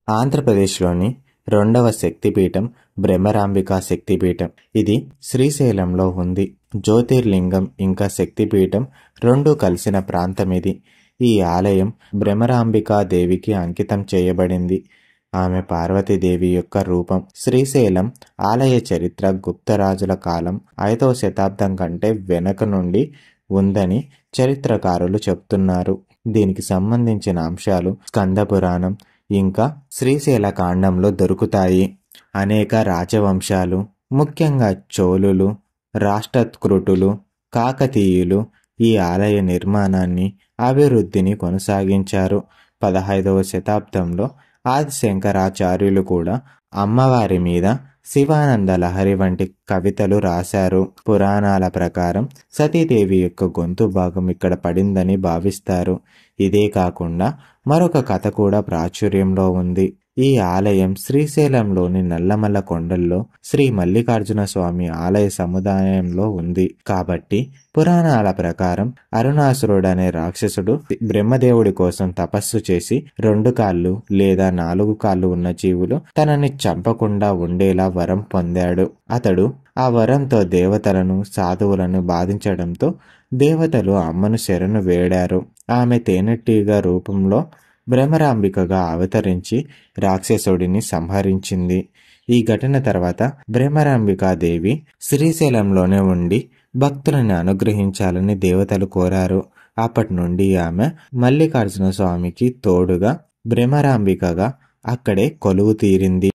ఆంధ్రప్రదేశ్లోని రెండవ శక్తిపీఠం భ్రమరాంబికా శక్తిపీఠం. ఇది శ్రీశైలంలో ఉంది. జ్యోతిర్లింగం ఇంకా శక్తిపీఠం రెండూ కలిసిన ప్రాంతం ఇది. ఈ ఆలయం భ్రమరాంబికా దేవికి అంకితం చేయబడింది. ఆమె పార్వతీదేవి యొక్క రూపం. శ్రీశైలం ఆలయ చరిత్ర గుప్తరాజుల కాలం 5వ శతాబ్దం కంటే వెనక నుండి ఉందని చరిత్రకారులు చెప్తున్నారు. దీనికి సంబంధించిన అంశాలు స్కంద పురాణం ఇంకా శ్రీశైల కాండంలో దొరుకుతాయి. అనేక రాజవంశాలు, ముఖ్యంగా చోళులు, రాష్ట్రకూటులు, కాకతీయులు ఈ ఆలయ నిర్మాణాన్ని, అభివృద్ధిని కొనసాగించారు. 15వ శతాబ్దంలో ఆది శంకరాచార్యులు కూడా అమ్మవారి మీద శివానంద లహరి వంటి కవితలు రాశారు. పురాణాల ప్రకారం సతీదేవి యొక్క గొంతు భాగం ఇక్కడ పడిందని భావిస్తారు. ఇదే కాకుండా మరొక కథ కూడా ప్రాచుర్యంలో ఉంది. ఈ ఆలయం శ్రీశైలంలోని నల్లమల్ల కొండల్లో శ్రీ మల్లికార్జున స్వామి ఆలయ సముదాయంలో ఉంది. కాబట్టి పురాణాల ప్రకారం అరుణాసురుడనే రాక్షసుడు బ్రహ్మదేవుడి కోసం తపస్సు చేసి 2 కాళ్ళు లేదా 4 కాళ్ళు ఉన్న జీవులు తనని చంపకుండా ఉండేలా వరం పొందాడు. అతడు ఆ వరంతో దేవతలను, సాధువులను బాధించడంతో దేవతలు అమ్మను శరణు వేడారు. ఆమె తేనెటీగ రూపంలో భ్రమరాంబికగా అవతరించి రాక్షసుడిని సంహరించింది. ఈ ఘటన తర్వాత భ్రమరాంబికాదేవి శ్రీశైలంలోనే ఉండి భక్తులను అనుగ్రహించాలని దేవతలు కోరారు. అప్పటి నుండి ఆమె మల్లికార్జున స్వామికి తోడుగా భ్రమరాంబికగా అక్కడే కొలువు తీరింది.